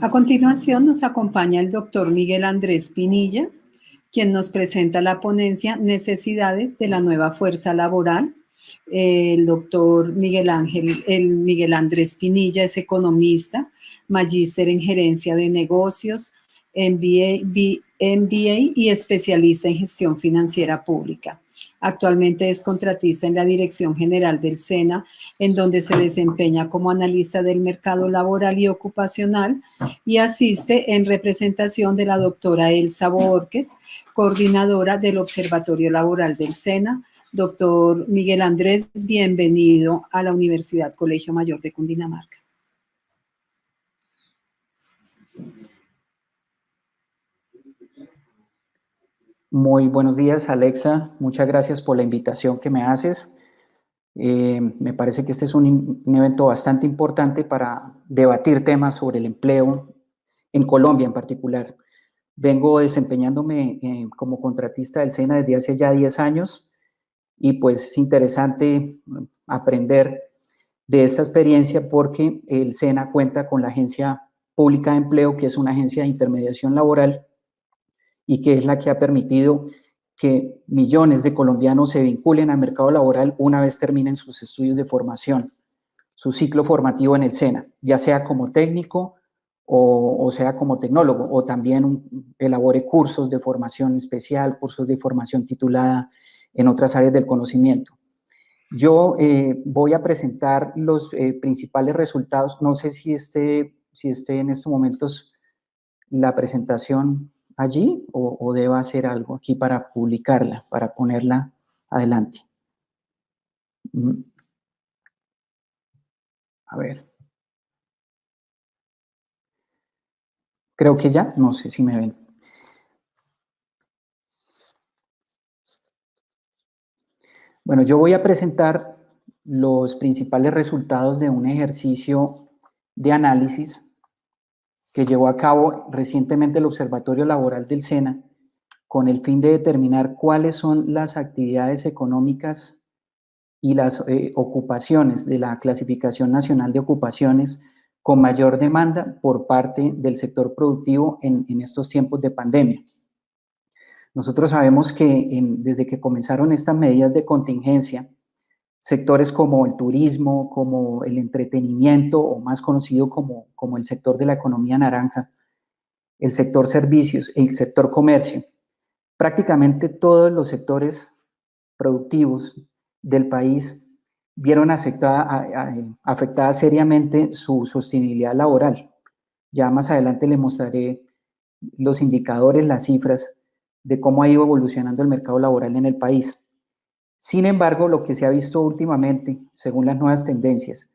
A continuación nos acompaña el doctor Miguel Andrés Pinilla, quien nos presenta la ponencia Necesidades de la nueva fuerza laboral. El doctor Miguel Andrés Pinilla es economista, magíster en gerencia de negocios, MBA y especialista en gestión financiera pública. Actualmente es contratista en la Dirección General del SENA, en donde se desempeña como analista del mercado laboral y ocupacional y asiste en representación de la doctora Elsa Borges, coordinadora del Observatorio Laboral del SENA. Doctor Miguel Andrés, bienvenido a la Universidad Colegio Mayor de Cundinamarca. Muy buenos días, Alexa. Muchas gracias por la invitación que me haces. Me parece que este es un evento bastante importante para debatir temas sobre el empleo en Colombia en particular. Vengo desempeñándome como contratista del SENA desde hace ya 10 años y pues es interesante aprender de esta experiencia porque el SENA cuenta con la Agencia Pública de Empleo, que es una agencia de intermediación laboral y que es la que ha permitido que millones de colombianos se vinculen al mercado laboral una vez terminen sus estudios de formación, su ciclo formativo en el SENA, ya sea como técnico o sea como tecnólogo, o también elabore cursos de formación especial, cursos de formación titulada en otras áreas del conocimiento. Yo voy a presentar los principales resultados. No sé si esté en estos momentos la presentación allí o deba hacer algo aquí para publicarla, para ponerla adelante. A ver. Creo que ya, no sé si me ven. Bueno, yo voy a presentar los principales resultados de un ejercicio de análisis que llevó a cabo recientemente el Observatorio Laboral del SENA con el fin de determinar cuáles son las actividades económicas y las ocupaciones de la Clasificación Nacional de Ocupaciones con mayor demanda por parte del sector productivo en estos tiempos de pandemia. Nosotros sabemos que desde que comenzaron estas medidas de contingencia, sectores como el turismo, como el entretenimiento, o más conocido como el sector de la economía naranja, el sector servicios, el sector comercio, prácticamente todos los sectores productivos del país vieron afectada seriamente su sostenibilidad laboral. Ya más adelante les mostraré los indicadores, las cifras de cómo ha ido evolucionando el mercado laboral en el país. Sin embargo, lo que se ha visto últimamente, según las nuevas tendencias,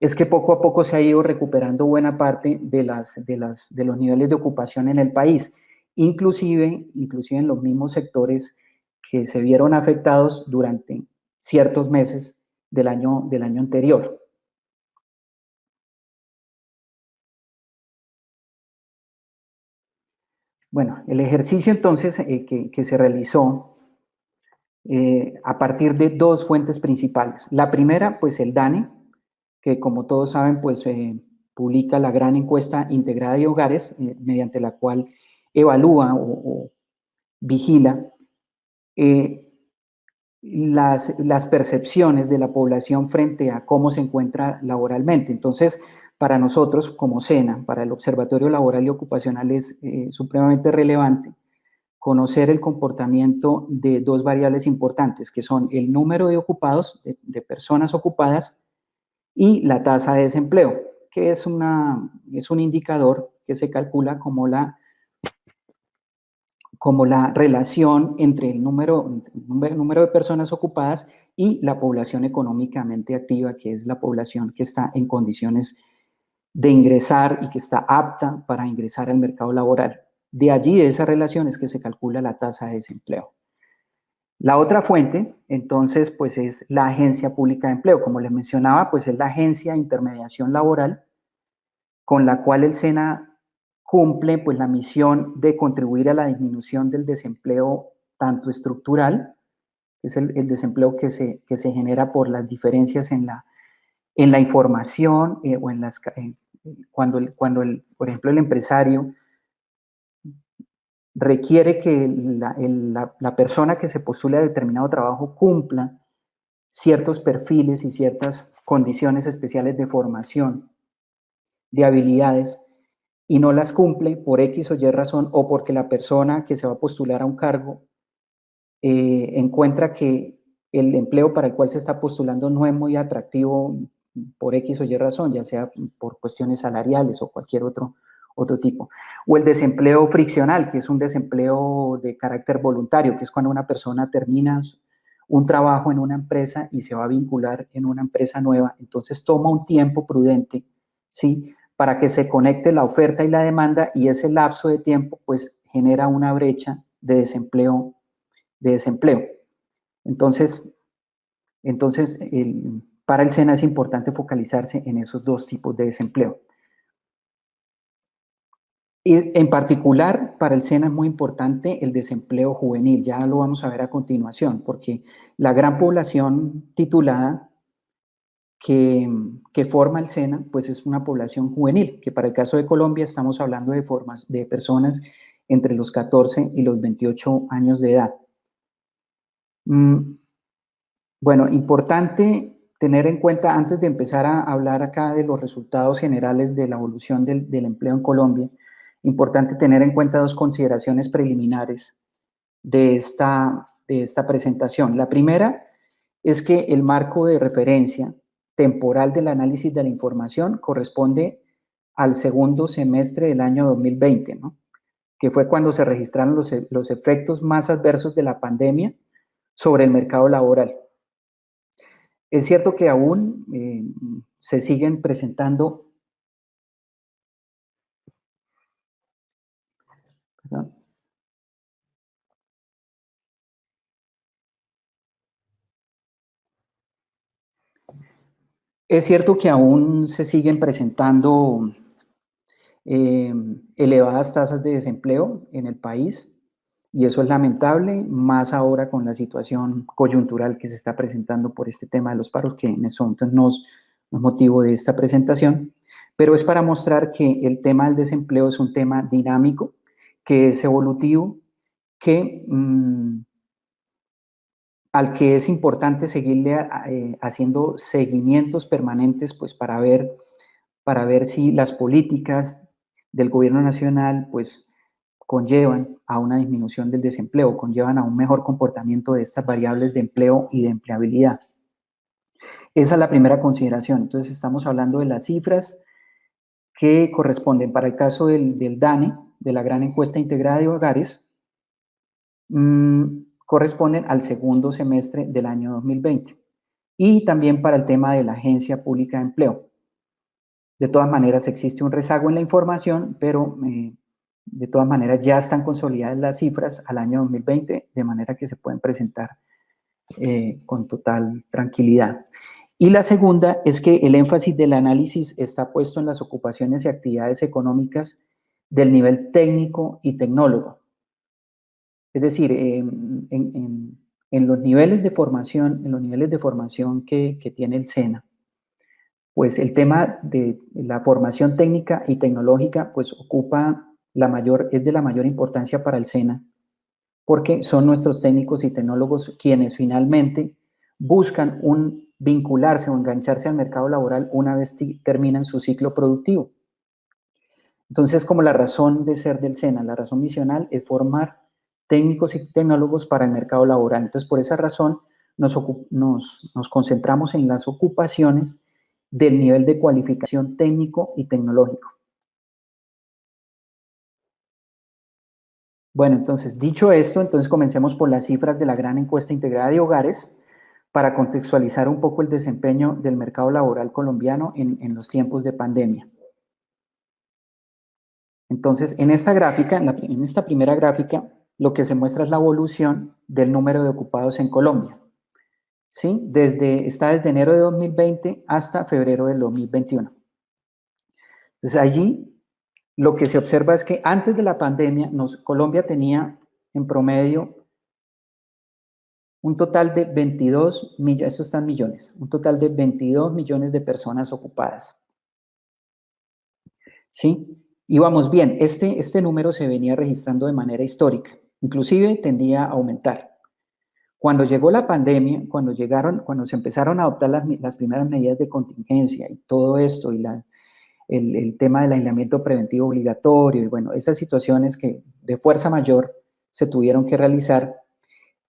es que poco a poco se ha ido recuperando buena parte de los niveles de ocupación en el país, inclusive en los mismos sectores que se vieron afectados durante ciertos meses del año anterior. Bueno, el ejercicio entonces que se realizó a partir de dos fuentes principales. La primera, pues el DANE, que como todos saben, pues publica la gran encuesta integrada de hogares, mediante la cual evalúa o vigila las percepciones de la población frente a cómo se encuentra laboralmente. Entonces, para nosotros como SENA, para el Observatorio Laboral y Ocupacional, es supremamente relevante conocer el comportamiento de dos variables importantes, que son el número de ocupados, de personas ocupadas, y la tasa de desempleo, que es un indicador que se calcula como la relación entre el número de personas ocupadas y la población económicamente activa, que es la población que está en condiciones de ingresar y que está apta para ingresar al mercado laboral. De allí, de esa relación, es que se calcula la tasa de desempleo. La otra fuente, entonces, pues es la Agencia Pública de Empleo. Como les mencionaba, pues es la agencia de intermediación laboral con la cual el SENA cumple pues la misión de contribuir a la disminución del desempleo tanto estructural, que es el desempleo que se genera por las diferencias en la información o en por ejemplo, el empresario requiere que la persona que se postule a determinado trabajo cumpla ciertos perfiles y ciertas condiciones especiales de formación, de habilidades, y no las cumple por X o Y razón, o porque la persona que se va a postular a un cargo encuentra que el empleo para el cual se está postulando no es muy atractivo por X o Y razón, ya sea por cuestiones salariales o cualquier otro tipo. O el desempleo friccional, que es un desempleo de carácter voluntario, que es cuando una persona termina un trabajo en una empresa y se va a vincular en una empresa nueva. Entonces toma un tiempo prudente, ¿sí?, para que se conecte la oferta y la demanda, y ese lapso de tiempo pues genera una brecha de desempleo. Entonces para el SENA es importante focalizarse en esos dos tipos de desempleo. Y en particular, para el SENA es muy importante el desempleo juvenil, ya lo vamos a ver a continuación, porque la gran población titulada que forma el SENA, pues es una población juvenil, que para el caso de Colombia estamos hablando de personas entre los 14 y los 28 años de edad. Bueno, importante tener en cuenta, antes de empezar a hablar acá de los resultados generales de la evolución del empleo en Colombia, importante tener en cuenta dos consideraciones preliminares de esta presentación. La primera es que el marco de referencia temporal del análisis de la información corresponde al segundo semestre del año 2020, ¿no?, que fue cuando se registraron los efectos más adversos de la pandemia sobre el mercado laboral. Es cierto que aún se siguen presentando, ¿verdad? Es cierto que aún se siguen presentando elevadas tasas de desempleo en el país, y eso es lamentable, más ahora con la situación coyuntural que se está presentando por este tema de los paros, que en este momento no es motivo de esta presentación, pero es para mostrar que el tema del desempleo es un tema dinámico, que es evolutivo, que al que es importante seguirle haciendo seguimientos permanentes, pues para ver si las políticas del gobierno nacional pues conllevan a una disminución del desempleo, conllevan a un mejor comportamiento de estas variables de empleo y de empleabilidad. Esa es la primera consideración. Entonces estamos hablando de las cifras que corresponden para el caso del DANE, de la Gran Encuesta Integrada de Hogares, corresponden al segundo semestre del año 2020, y también para el tema de la Agencia Pública de Empleo. De todas maneras, existe un rezago en la información, pero de todas maneras ya están consolidadas las cifras al año 2020, de manera que se pueden presentar con total tranquilidad. Y la segunda es que el énfasis del análisis está puesto en las ocupaciones y actividades económicas del nivel técnico y tecnólogo. Es decir, en los niveles de formación, que tiene el SENA, pues el tema de la formación técnica y tecnológica pues es de la mayor importancia para el SENA, porque son nuestros técnicos y tecnólogos quienes finalmente buscan vincularse o engancharse al mercado laboral una vez terminan su ciclo productivo. Entonces, como la razón de ser del SENA, la razón misional es formar técnicos y tecnólogos para el mercado laboral. Entonces, por esa razón nos concentramos en las ocupaciones del nivel de cualificación técnico y tecnológico. Bueno, entonces, dicho esto, entonces comencemos por las cifras de la Gran Encuesta Integrada de Hogares para contextualizar un poco el desempeño del mercado laboral colombiano en los tiempos de pandemia. Entonces, en esta gráfica, en esta primera gráfica, lo que se muestra es la evolución del número de ocupados en Colombia, ¿sí? Está desde enero de 2020 hasta febrero del 2021. Entonces, allí lo que se observa es que antes de la pandemia, Colombia tenía en promedio un total de 22 millones, esto está en millones, un total de 22 millones de personas ocupadas. ¿sí? Íbamos bien, este número se venía registrando de manera histórica, inclusive tendía a aumentar. Cuando llegó la pandemia, cuando se empezaron a adoptar las primeras medidas de contingencia y todo esto, y el tema del aislamiento preventivo obligatorio, y bueno, esas situaciones que de fuerza mayor se tuvieron que realizar,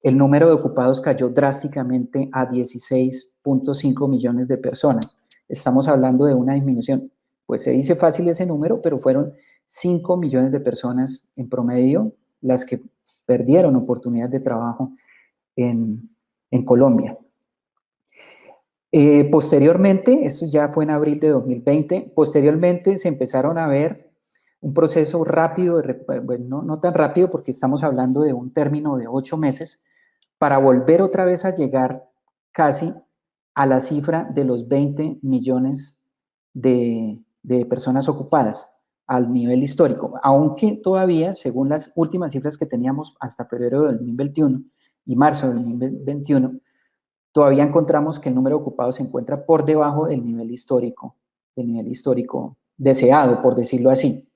el número de ocupados cayó drásticamente a 16.5 millones de personas. Estamos hablando de una disminución. Pues se dice fácil ese número, pero fueron 5 millones de personas en promedio las que perdieron oportunidad de trabajo en Colombia. Posteriormente, esto ya fue en abril de 2020, posteriormente se empezaron a ver un proceso rápido, bueno, no tan rápido porque estamos hablando de un término de 8 meses, para volver otra vez a llegar casi a la cifra de los 20 millones de personas ocupadas al nivel histórico, aunque todavía, según las últimas cifras que teníamos hasta febrero del 2021 y marzo del 2021, todavía encontramos que el número de ocupados se encuentra por debajo del nivel histórico deseado, por decirlo así.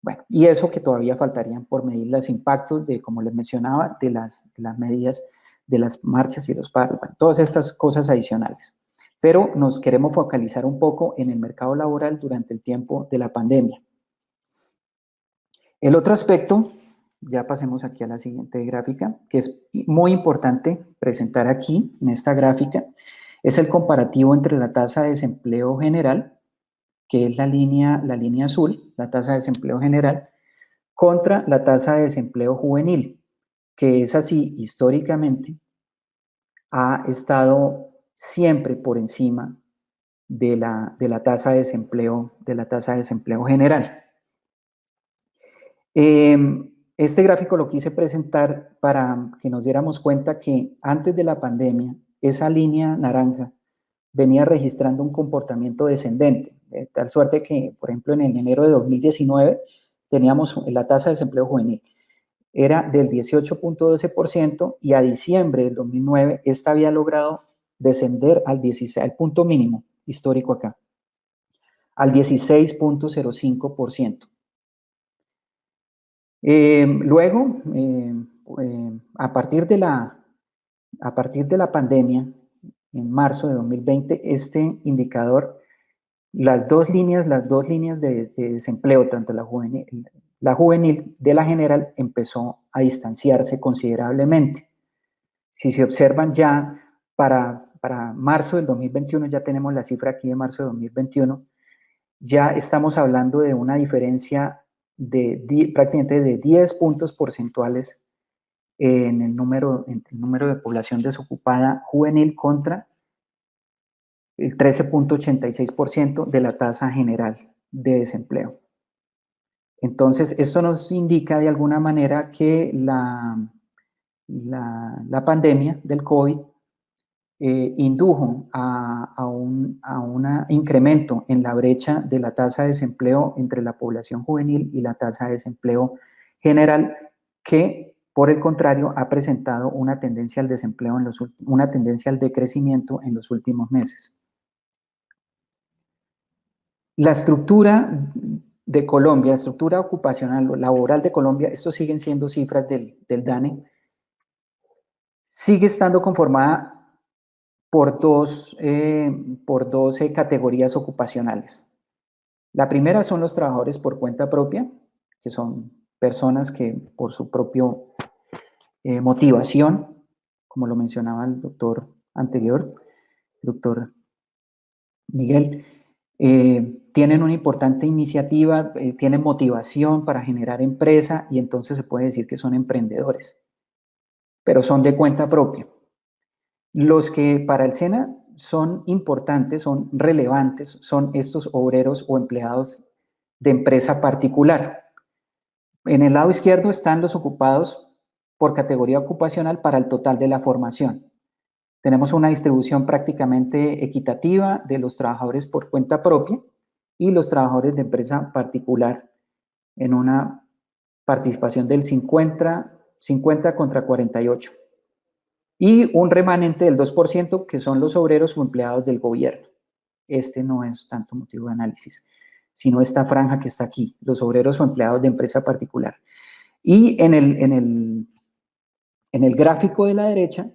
Bueno, y eso que todavía faltarían por medir los impactos de, como les mencionaba, de las medidas de las marchas y los paros, bueno, todas estas cosas adicionales. Pero nos queremos focalizar un poco en el mercado laboral durante el tiempo de la pandemia. El otro aspecto, ya pasemos aquí a la siguiente gráfica, que es muy importante presentar aquí en esta gráfica, es el comparativo entre la tasa de desempleo general, que es la línea azul, la tasa de desempleo general, contra la tasa de desempleo juvenil, que es así, históricamente, ha estado siempre por encima de la tasa de desempleo general. Este gráfico lo quise presentar para que nos diéramos cuenta que antes de la pandemia, esa línea naranja venía registrando un comportamiento descendente, de tal suerte que, por ejemplo, en enero de 2019 teníamos la tasa de desempleo juvenil, era del 18.12% y a diciembre del 2009 esta había logrado descender al punto mínimo histórico acá, al 16.05%. Luego, a partir de la pandemia, en marzo de 2020, este indicador, las dos líneas de desempleo, tanto la juvenil de la general, empezó a distanciarse considerablemente. Si se observan ya para marzo del 2021, ya tenemos la cifra aquí de marzo de 2021, ya estamos hablando de una diferencia prácticamente de 10 puntos porcentuales en el número de población desocupada juvenil contra el 13.86% de la tasa general de desempleo. Entonces, esto nos indica de alguna manera que la pandemia del COVID indujo a un incremento en la brecha de la tasa de desempleo entre la población juvenil y la tasa de desempleo general, que por el contrario ha presentado una tendencia al desempleo, una tendencia al decrecimiento en los últimos meses. La estructura de Colombia, la estructura ocupacional o laboral de Colombia, estos siguen siendo cifras del DANE, sigue estando conformada por dos categorías ocupacionales. La primera son los trabajadores por cuenta propia, que son personas que por su propia motivación, como lo mencionaba el doctor anterior, el doctor Miguel, tienen una importante iniciativa, tienen motivación para generar empresa y entonces se puede decir que son emprendedores, pero son de cuenta propia. Los que para el SENA son importantes, son relevantes, son estos obreros o empleados de empresa particular. En el lado izquierdo están los ocupados por categoría ocupacional para el total de la formación. Tenemos una distribución prácticamente equitativa de los trabajadores por cuenta propia y los trabajadores de empresa particular en una participación del 50 contra 48. Y un remanente del 2% que son los obreros o empleados del gobierno. Este no es tanto motivo de análisis. sino esta franja que está aquí, los obreros o empleados de empresa particular. Y en el gráfico de la derecha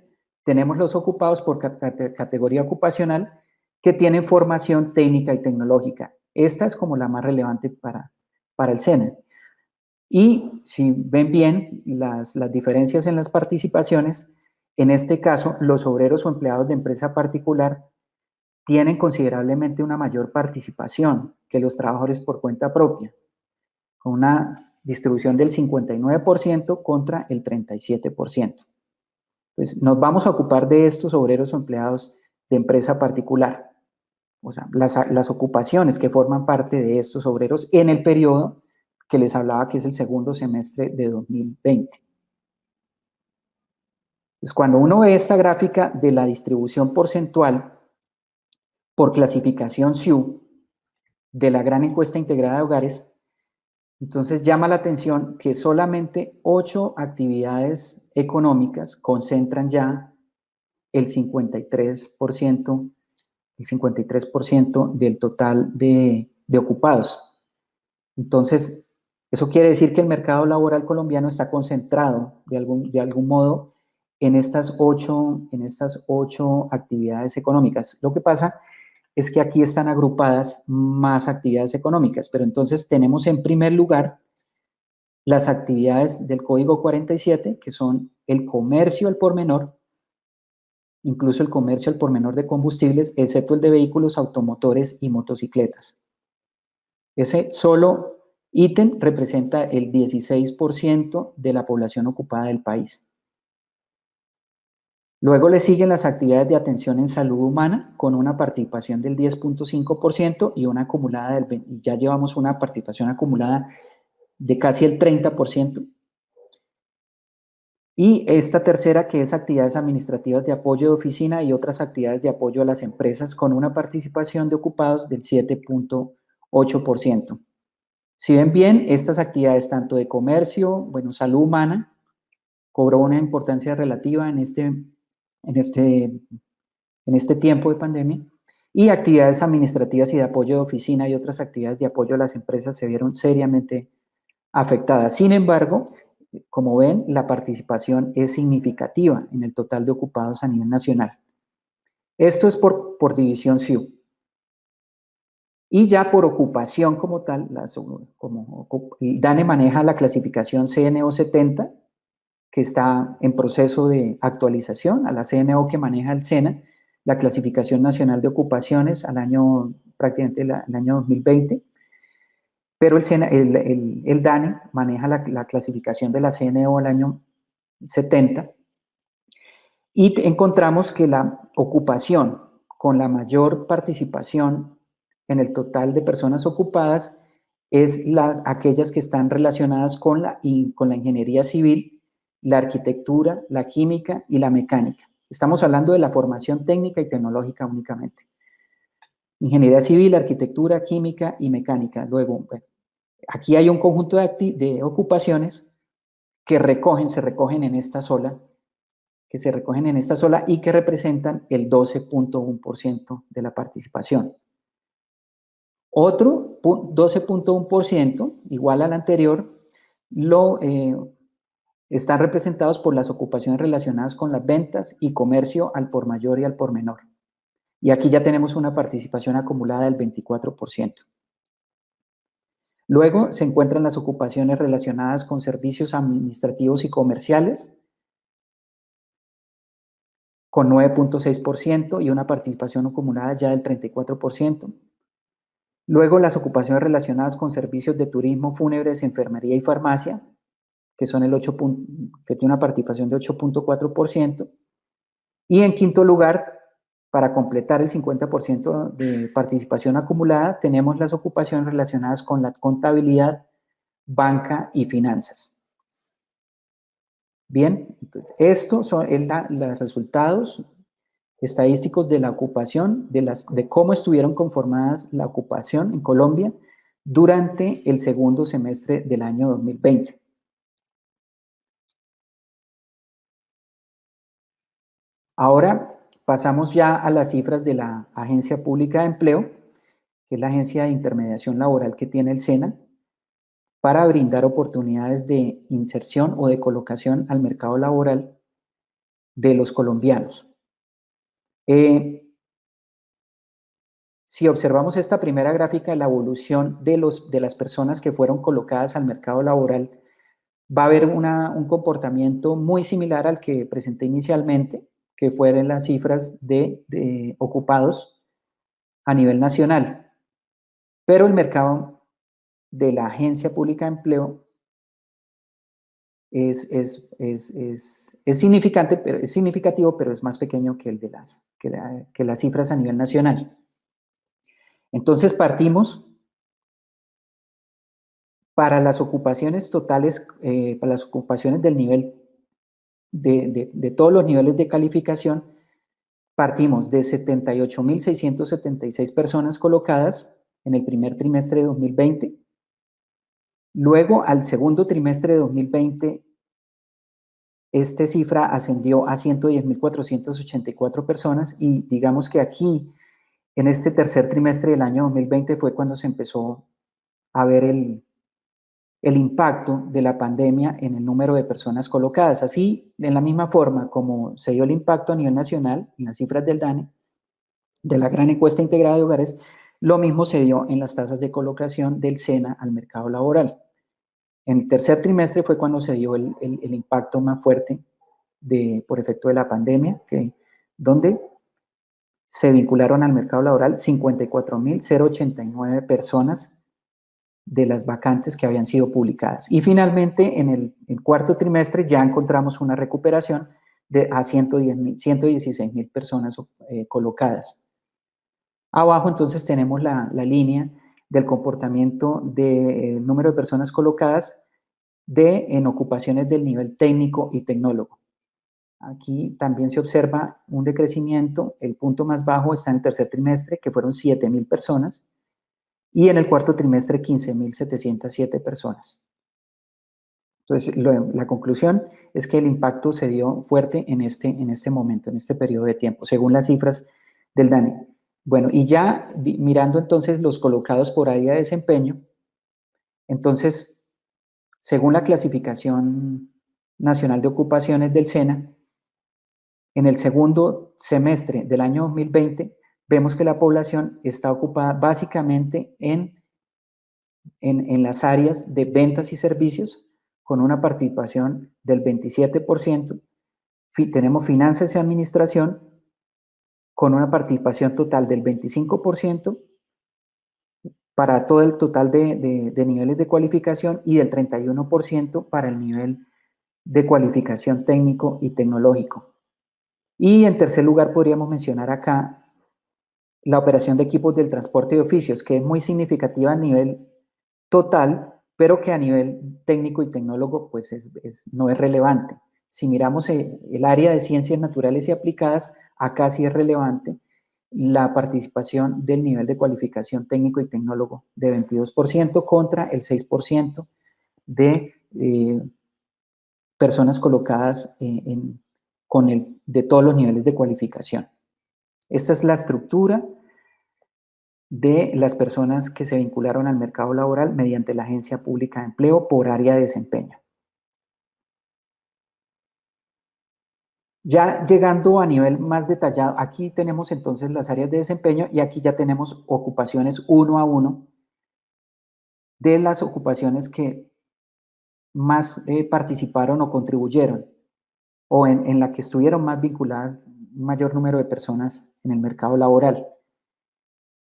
tenemos los ocupados por categoría ocupacional que tienen formación técnica y tecnológica. Esta es como la más relevante para el SENA. Y si ven bien las diferencias en las participaciones, en este caso, los obreros o empleados de empresa particular tienen considerablemente una mayor participación que los trabajadores por cuenta propia, con una distribución del 59% contra el 37%. Pues nos vamos a ocupar de estos obreros o empleados de empresa particular, o sea, las ocupaciones que forman parte de estos obreros en el periodo que les hablaba, que es el segundo semestre de 2020. Pues cuando uno ve esta gráfica de la distribución porcentual por clasificación SIU de la gran encuesta integrada de hogares, entonces llama la atención que solamente 8 actividades económicas concentran ya el 53%, el 53% del total de ocupados. Entonces, eso quiere decir que el mercado laboral colombiano está concentrado de algún modo en estas ocho actividades económicas. Lo que pasa es que aquí están agrupadas más actividades económicas, pero entonces tenemos en primer lugar las actividades del Código 47, que son el comercio al por menor, incluso el comercio al por menor de combustibles, excepto el de vehículos, automotores y motocicletas. Ese solo ítem representa el 16% de la población ocupada del país. Luego le siguen las actividades de atención en salud humana con una participación del 10.5% y una acumulada del 20%, ya llevamos una participación acumulada de casi el 30%. Y esta tercera, que es actividades administrativas de apoyo de oficina y otras actividades de apoyo a las empresas con una participación de ocupados del 7.8%. Si ven bien, estas actividades tanto de comercio, bueno, salud humana, cobró una importancia relativa en este tiempo de pandemia, y actividades administrativas y de apoyo de oficina y otras actividades de apoyo a las empresas se vieron seriamente afectadas. Sin embargo, como ven, la participación es significativa en el total de ocupados a nivel nacional. Esto es por división SIU. Y ya por ocupación como tal, DANE maneja la clasificación CNO 70, que está en proceso de actualización, a la CNO que maneja el SENA, la clasificación nacional de ocupaciones prácticamente el año 2020, pero el DANE maneja la clasificación de la CNO al año 70, y encontramos que la ocupación con la mayor participación en el total de personas ocupadas es aquellas que están relacionadas con la ingeniería civil, la arquitectura, la química y la mecánica. Estamos hablando de la formación técnica y tecnológica únicamente. Ingeniería civil, arquitectura, química y mecánica. Luego, bueno, aquí hay un conjunto de ocupaciones que se recogen en esta sola, y que representan el 12.1% de la participación. Otro 12.1%, igual al anterior, están representados por las ocupaciones relacionadas con las ventas y comercio al por mayor y al por menor. Y aquí ya tenemos una participación acumulada del 24%. Luego se encuentran las ocupaciones relacionadas con servicios administrativos y comerciales, con 9.6% y una participación acumulada ya del 34%. Luego las ocupaciones relacionadas con servicios de turismo, fúnebres, enfermería y farmacia, que tiene una participación de 8.4%. Y en quinto lugar, para completar el 50% de participación acumulada, tenemos las ocupaciones relacionadas con la contabilidad, banca y finanzas. Bien, entonces estos son los resultados estadísticos de la ocupación, de cómo estuvieron conformadas la ocupación en Colombia durante el segundo semestre del año 2020. Ahora pasamos ya a las cifras de la Agencia Pública de Empleo, que es la agencia de intermediación laboral que tiene el SENA, para brindar oportunidades de inserción o de colocación al mercado laboral de los colombianos. Si observamos esta primera gráfica, la evolución de las personas que fueron colocadas al mercado laboral, va a haber un comportamiento muy similar al que presenté inicialmente, que fueron las cifras de ocupados a nivel nacional. Pero el mercado de la Agencia Pública de Empleo es significativo, pero es más pequeño que el de que las cifras a nivel nacional. Entonces partimos para las ocupaciones totales, para las ocupaciones del nivel de todos los niveles de calificación, partimos de 78.676 personas colocadas en el primer trimestre de 2020. Luego, al segundo trimestre de 2020, esta cifra ascendió a 110.484 personas y digamos que aquí, en este tercer trimestre del año 2020, fue cuando se empezó a ver el impacto de la pandemia en el número de personas colocadas. Así, en la misma forma como se dio el impacto a nivel nacional, en las cifras del DANE, de la gran encuesta integrada de hogares, lo mismo se dio en las tasas de colocación del SENA al mercado laboral. En el tercer trimestre fue cuando se dio el impacto más fuerte por efecto de la pandemia, donde se vincularon al mercado laboral 54.089 personas de las vacantes que habían sido publicadas. Y finalmente, en el cuarto trimestre ya encontramos una recuperación a 116.000 personas colocadas. Abajo entonces tenemos la línea del comportamiento del número de personas colocadas en ocupaciones del nivel técnico y tecnólogo. Aquí también se observa un decrecimiento. El punto más bajo está en el tercer trimestre, que fueron 7.000 personas, y en el cuarto trimestre 15.707 personas. Entonces, la conclusión es que el impacto se dio fuerte en este momento, en este periodo de tiempo, según las cifras del DANE. Bueno, y ya mirando entonces los colocados por área de desempeño, entonces, según la clasificación nacional de ocupaciones del SENA, en el segundo semestre del año 2020, vemos que la población está ocupada básicamente en las áreas de ventas y servicios, con una participación del 27%. Tenemos finanzas y administración, con una participación total del 25%, para todo el total de niveles de cualificación, y del 31% para el nivel de cualificación técnico y tecnológico. Y en tercer lugar podríamos mencionar acá la operación de equipos del transporte de oficios, que es muy significativa a nivel total, pero que a nivel técnico y tecnólogo pues no es relevante. Si miramos el área de ciencias naturales y aplicadas, acá sí es relevante la participación del nivel de cualificación técnico y tecnólogo de 22% contra el 6% de personas colocadas de todos los niveles de cualificación. Esta es la estructura de las personas que se vincularon al mercado laboral mediante la Agencia Pública de Empleo por área de desempeño. Ya llegando a nivel más detallado, aquí tenemos entonces las áreas de desempeño y aquí ya tenemos ocupaciones uno a uno de las ocupaciones que más participaron o contribuyeron, o en la que estuvieron más vinculadas un mayor número de personas en el mercado laboral.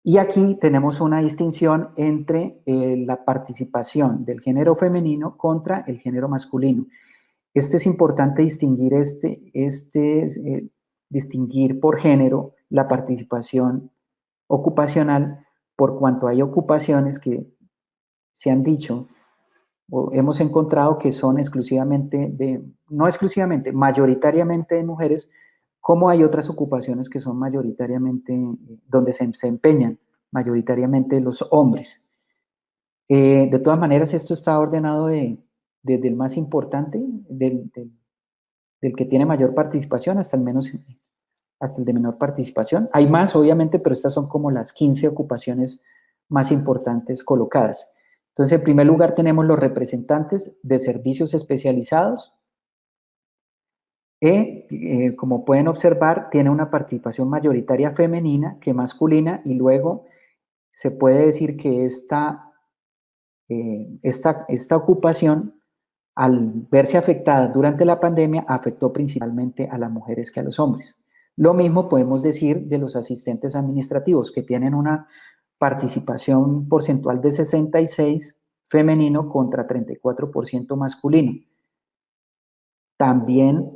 Y aquí tenemos una distinción entre la participación del género femenino contra el género masculino. Es importante distinguir distinguir por género la participación ocupacional, por cuanto hay ocupaciones que se han dicho o hemos encontrado que son no exclusivamente, mayoritariamente de mujeres, como hay otras ocupaciones que son mayoritariamente, donde se desempeñan mayoritariamente los hombres. De todas maneras, esto está ordenado desde el más importante, del que tiene mayor participación, hasta el de menor participación. Hay más, obviamente, pero estas son como las 15 ocupaciones más importantes colocadas. Entonces, en primer lugar tenemos los representantes de servicios especializados, como pueden observar, tiene una participación mayoritaria femenina que masculina, y luego se puede decir que esta ocupación, al verse afectada durante la pandemia, afectó principalmente a las mujeres que a los hombres. Lo mismo podemos decir de los asistentes administrativos, que tienen una participación porcentual de 66% femenino contra 34% masculino. También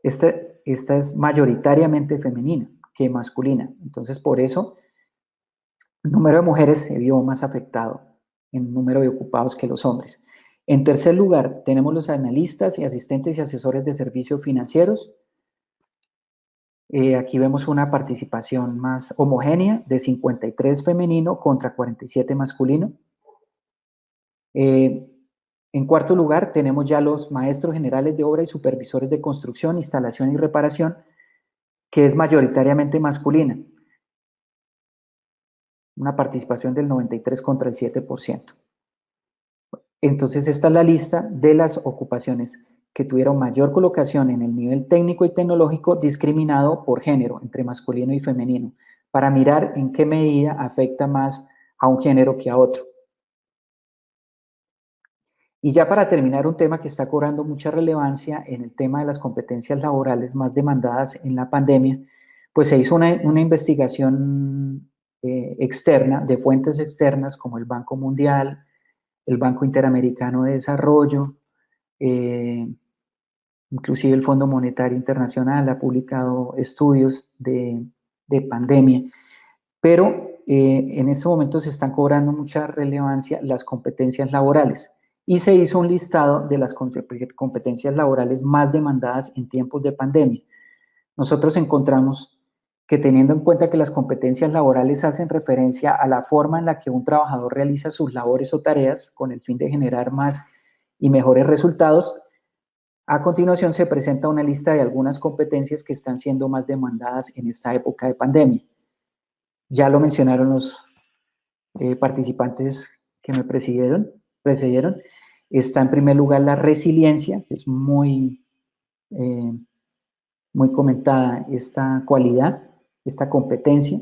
esta es mayoritariamente femenina que masculina. Entonces, por eso, el número de mujeres se vio más afectado en número de ocupados que los hombres. En tercer lugar, tenemos los analistas y asistentes y asesores de servicios financieros. Aquí vemos una participación más homogénea de 53 femenino contra 47 masculino. En cuarto lugar, tenemos ya los maestros generales de obra y supervisores de construcción, instalación y reparación, que es mayoritariamente masculina. Una participación del 93 contra el 7%. Entonces, esta es la lista de las ocupaciones que tuvieron mayor colocación en el nivel técnico y tecnológico, discriminado por género, entre masculino y femenino, para mirar en qué medida afecta más a un género que a otro. Y ya para terminar, un tema que está cobrando mucha relevancia en el tema de las competencias laborales más demandadas en la pandemia, pues se hizo una investigación externa, de fuentes externas como el Banco Mundial, el Banco Interamericano de Desarrollo, inclusive el Fondo Monetario Internacional ha publicado estudios de pandemia, pero en este momento se están cobrando mucha relevancia las competencias laborales, y se hizo un listado de las competencias laborales más demandadas en tiempos de pandemia. Nosotros encontramos que, teniendo en cuenta que las competencias laborales hacen referencia a la forma en la que un trabajador realiza sus labores o tareas con el fin de generar más y mejores resultados, a continuación se presenta una lista de algunas competencias que están siendo más demandadas en esta época de pandemia. Ya lo mencionaron los participantes que me precedieron. Está en primer lugar la resiliencia, que es muy comentada esta cualidad, esta competencia,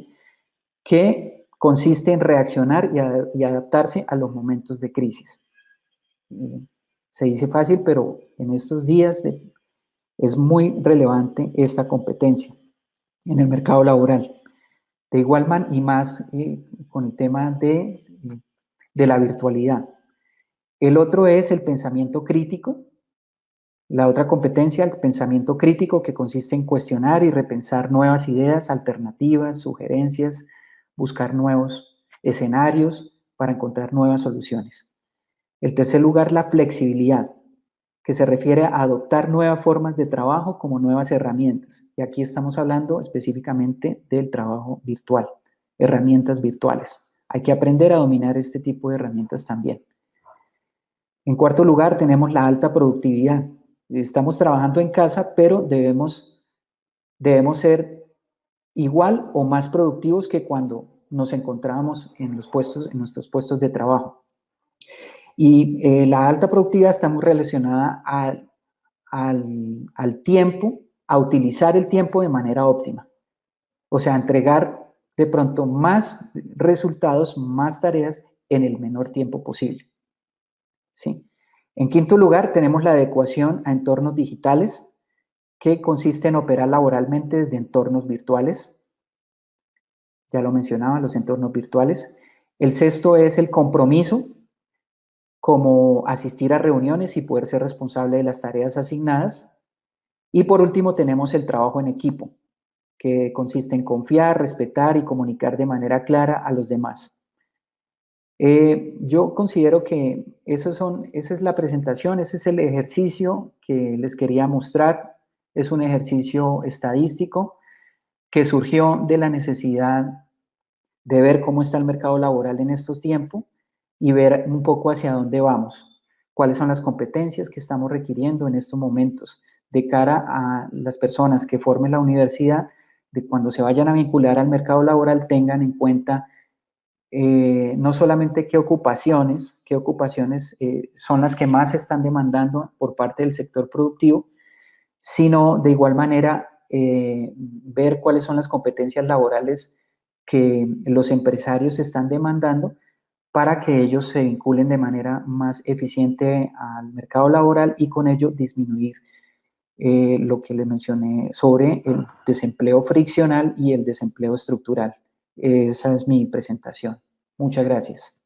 que consiste en reaccionar y adaptarse a los momentos de crisis. Se dice fácil, pero en estos días es muy relevante esta competencia en el mercado laboral. De igual manera, y más con el tema de la virtualidad. El otro es el pensamiento crítico. La otra competencia, el pensamiento crítico, que consiste en cuestionar y repensar nuevas ideas, alternativas, sugerencias, buscar nuevos escenarios para encontrar nuevas soluciones. El tercer lugar, la flexibilidad, que se refiere a adoptar nuevas formas de trabajo como nuevas herramientas. Y aquí estamos hablando específicamente del trabajo virtual, herramientas virtuales. Hay que aprender a dominar este tipo de herramientas también. En cuarto lugar, tenemos la alta productividad. Estamos trabajando en casa, pero debemos ser igual o más productivos que cuando nos encontrábamos en nuestros puestos de trabajo. Y la alta productividad está muy relacionada al tiempo, a utilizar el tiempo de manera óptima. O sea, entregar de pronto más resultados, más tareas en el menor tiempo posible. ¿Sí? En quinto lugar, tenemos la adecuación a entornos digitales, que consiste en operar laboralmente desde entornos virtuales. Ya lo mencionaba, los entornos virtuales. El sexto es el compromiso, como asistir a reuniones y poder ser responsable de las tareas asignadas. Y por último tenemos el trabajo en equipo, que consiste en confiar, respetar y comunicar de manera clara a los demás. Yo considero que esa es la presentación, ese es el ejercicio que les quería mostrar. Es un ejercicio estadístico que surgió de la necesidad de ver cómo está el mercado laboral en estos tiempos y ver un poco hacia dónde vamos, cuáles son las competencias que estamos requiriendo en estos momentos de cara a las personas que formen la universidad, de cuando se vayan a vincular al mercado laboral tengan en cuenta no solamente qué ocupaciones son las que más se están demandando por parte del sector productivo, sino de igual manera ver cuáles son las competencias laborales que los empresarios están demandando para que ellos se vinculen de manera más eficiente al mercado laboral y con ello disminuir lo que les mencioné sobre el desempleo friccional y el desempleo estructural. Esa es mi presentación. Muchas gracias.